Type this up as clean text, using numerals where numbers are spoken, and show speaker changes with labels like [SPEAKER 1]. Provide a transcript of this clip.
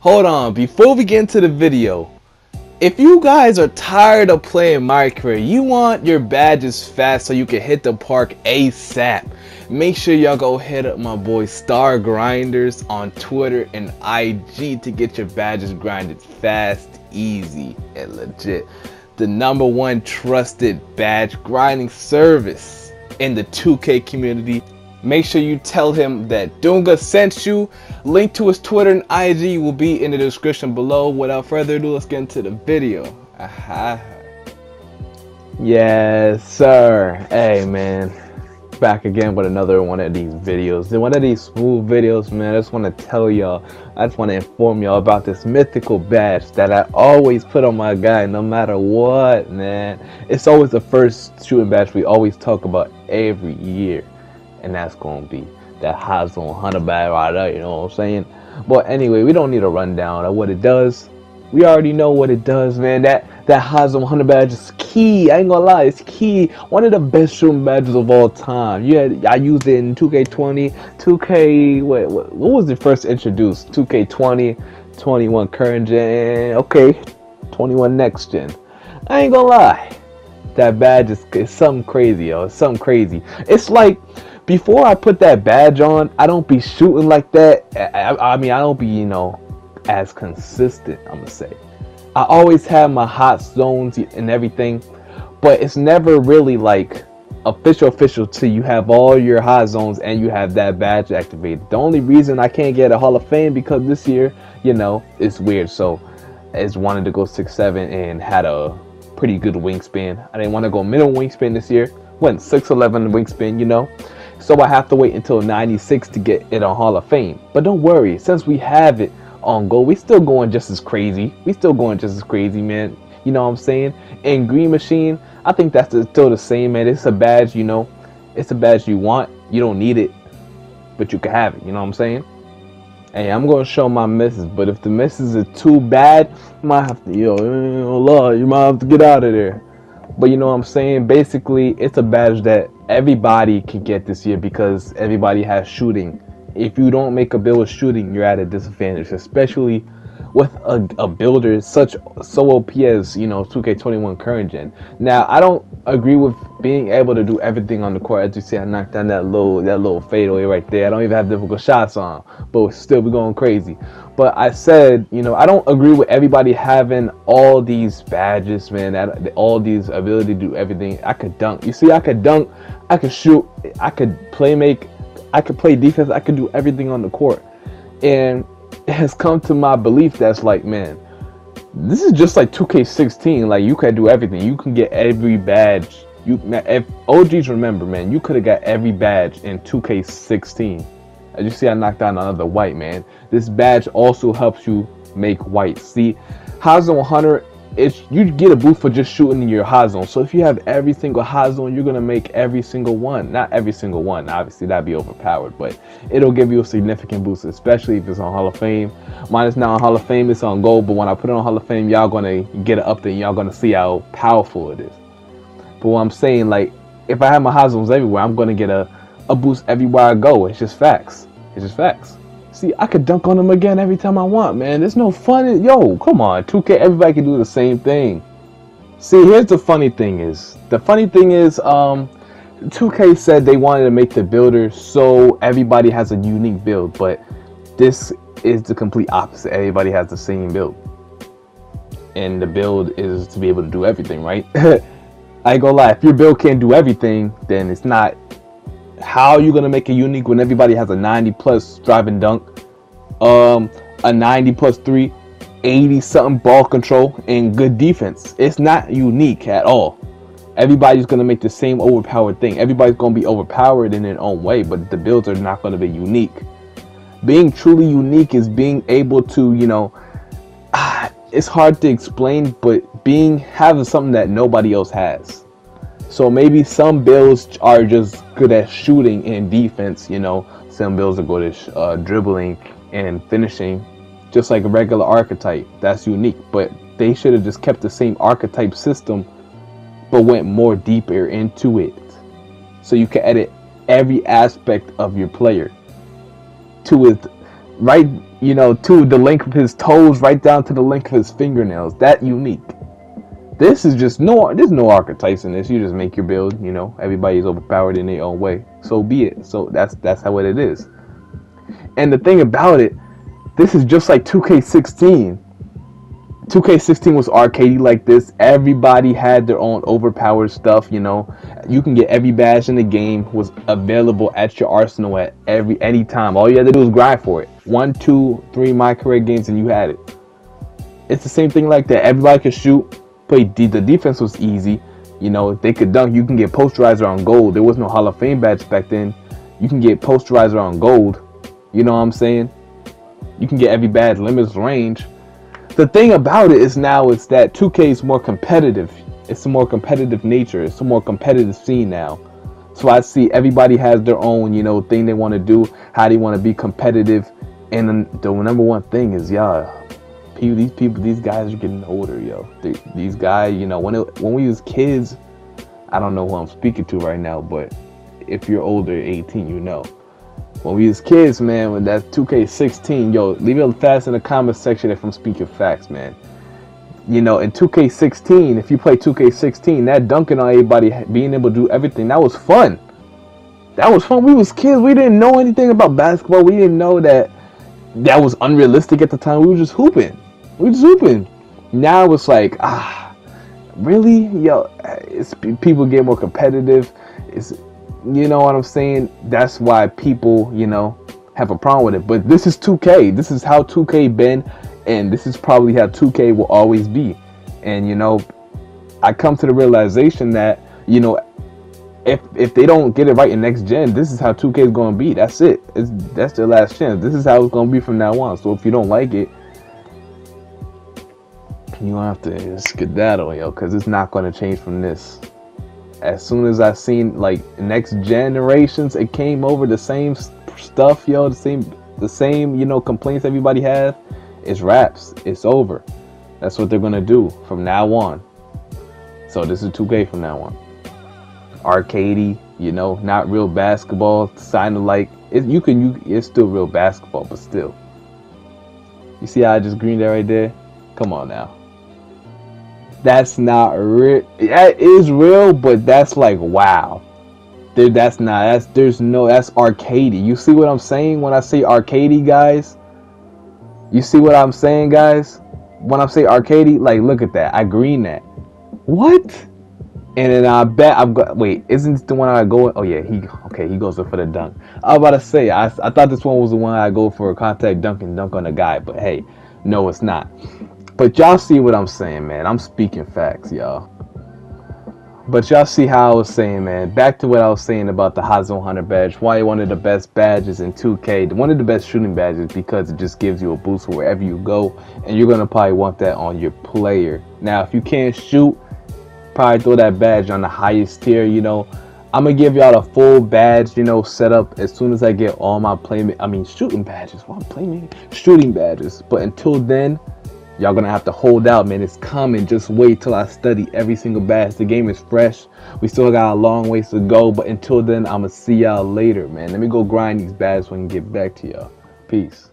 [SPEAKER 1] Hold on, before we get into the video, if you guys are tired of playing my career, you want your badges fast so you can hit the park ASAP, make sure y'all go hit up my boy Star Grinders on Twitter and IG to get your badges grinded fast, easy, and legit. The #1 trusted badge grinding service in the 2K community. Make sure you tell him that Dunga sent you. Link to his Twitter and IG will be in the description below. Without further ado, let's get into the video. Yes, sir. Hey, man. Back again with another one of these videos. One of these smooth videos, man. I just want to tell y'all. I just want to inform y'all about this mythical badge that I always put on my guy no matter what, man. It's always the first shooting badge we always talk about every year. And that's going to be that Hotzone 100 badge right there, you know what I'm saying? But anyway, we don't need a rundown of what it does. We already know what it does, man. That Hotzone 100 badge is key. I ain't gonna lie, it's key. One of the best shooting badges of all time. Yeah, I used it in 2K20, 2K. What was it first introduced? 2K20, 21 current gen. Okay, 21 next gen. I ain't gonna lie, that badge is something crazy, yo. It's something crazy. It's like, before I put that badge on, I don't be shooting like that. I mean, I don't be, you know, as consistent, I'm gonna say. I always have my hot zones and everything, but it's never really like official till you have all your hot zones and you have that badge activated. The only reason I can't get a Hall of Fame because this year, you know, it's weird. So I just wanted to go 6'7" and had a pretty good wingspan. I didn't want to go minimum wingspan this year. Went 6'11" wingspan, you know. So I have to wait until 96 to get it on Hall of Fame. But don't worry, since we have it on go, we still going just as crazy. We still going just as crazy, man. You know what I'm saying? And Green Machine, I think that's still the same, man. It's a badge, you know. It's a badge you want. You don't need it, but you can have it. You know what I'm saying? Hey, I'm going to show my misses, but if the misses are too bad, you might have to, you might have to get out of there. But you know what I'm saying? Basically, it's a badge that everybody can get this year because everybody has shooting. If you don't make a build with shooting, you're at a disadvantage, especially with a builder so OP as, you know, 2K21 current gen. Now, I don't agree with being able to do everything on the court. As you see, I knocked down that little fadeaway right there. I don't even have difficult shots on, but still be going crazy. But I said, you know, I don't agree with everybody having all these badges, man, all these ability to do everything. I could dunk. You see, I could dunk, I could shoot, I could make, I could play defense, I could do everything on the court. And it has come to my belief that's like, man, this is just like 2K16. Like, you can do everything. You can get every badge. If OGs remember, man, you could have got every badge in 2K16. As you see, I knocked down another white, man. This badge also helps you make white. See, Hotzone 100, you get a boost for just shooting in your hot zone. So if you have every single hot zone, you're gonna make every single one. Not every single one, obviously that'd be overpowered, but it'll give you a significant boost, especially if it's on Hall of Fame. Mine is now on Hall of Fame, it's on gold, but when I put it on Hall of Fame, y'all gonna get an update. Y'all gonna see how powerful it is. But what I'm saying, like, if I have my hot zones everywhere, I'm gonna get a boost everywhere I go. It's just facts. It's just facts. See, I could dunk on them again every time I want, man. There's no fun. Yo, come on. 2K, everybody can do the same thing. See, here's the funny thing is. 2K said they wanted to make the builder so everybody has a unique build, but this is the complete opposite. Everybody has the same build. And the build is to be able to do everything, right? I ain't gonna lie, if your build can't do everything, then it's not. How are you gonna make it unique when everybody has a 90+ drive and dunk, a 90+3, 80 something ball control, and good defense? It's not unique at all. Everybody's gonna make the same overpowered thing. Everybody's gonna be overpowered in their own way, but the builds are not gonna be unique. Being truly unique is being able to, you know, it's hard to explain, but having something that nobody else has. So maybe some builds are just good at shooting and defense, you know. Some builds are good at dribbling and finishing, just like a regular archetype. That's unique, but they should have just kept the same archetype system, but went more deeper into it. So you can edit every aspect of your player to right, you know, to the length of his toes, right down to the length of his fingernails. That unique. This is just there's no archetypes in this. You just make your build, you know. Everybody's overpowered in their own way. So be it. So that's how it is. And the thing about it, this is just like 2K16. 2K16 was arcadey like this. Everybody had their own overpowered stuff, you know. You can get every badge in the game was available at your arsenal at any time. All you had to do was grind for it. 1, 2, 3 My Career games and you had it. It's the same thing like that. Everybody could shoot. The defense was easy. You know, they could dunk. You can get posterizer on gold. There was no Hall of Fame badge back then. You can get posterizer on gold. You know what I'm saying? You can get every badge, limitless range. The thing about it is now is that 2K is more competitive. It's a more competitive nature. It's a more competitive scene now. So I see everybody has their own, you know, thing they want to do, how they want to be competitive. And the number one thing is, these guys are getting older, yo. These guys, you know, when we was kids, I don't know who I'm speaking to right now, but if you're older, 18, you know. When we was kids, man, when that's 2K16, yo, leave it fast in the comment section if I'm speaking facts, man. You know, in 2K16, if you play 2K16, that dunking on everybody, being able to do everything, that was fun. That was fun. We was kids. We didn't know anything about basketball. We didn't know that was unrealistic at the time. We were just hooping. Now it's like, really? Yo, people get more competitive. You know what I'm saying? That's why people, you know, have a problem with it. But this is 2K. This is how 2K been, and this is probably how 2K will always be. And, you know, I come to the realization that, you know, if they don't get it right in next gen, this is how 2K is going to be. That's it. That's their last chance. This is how it's going to be from now on. So if you don't like it, you don't have to skedaddle, yo, because it's not going to change from this. As soon as I seen like next generations, it came over the same stuff, yo, the same, you know, complaints everybody has. It's raps. It's over. That's what they're going to do from now on. So this is 2K from now on. Arcadey, you know, not real basketball. Sign of like it's still real basketball, but still. You see how I just greened that right there? Come on now. That's not real. That is real, but that's like wow. That's arcadey. You see what I'm saying when I say arcadey, guys? You see what I'm saying, guys? When I say arcadey, like look at that. I green that. What? And then I bet I've got. Wait, isn't this the one I go? Oh yeah, he goes up for the dunk. I was about to say I thought this one was the one I go for a contact dunk and dunk on the guy, but hey, no, it's not. But y'all see what I'm saying, man. I'm speaking facts, y'all. But y'all see how I was saying, man. Back to what I was saying about the Hotzone Hunter badge. Why one of the best badges in 2K. One of the best shooting badges because it just gives you a boost wherever you go. And you're going to probably want that on your player. Now, if you can't shoot, probably throw that badge on the highest tier, you know. I'm going to give y'all a full badge, you know, setup as soon as I get all my shooting badges. Well, I'm playing shooting badges. But until then, y'all gonna have to hold out, man. It's coming. Just wait till I study every single badge. The game is fresh. We still got a long ways to go. But until then, I'ma see y'all later, man. Let me go grind these badges so I can get back to y'all. Peace.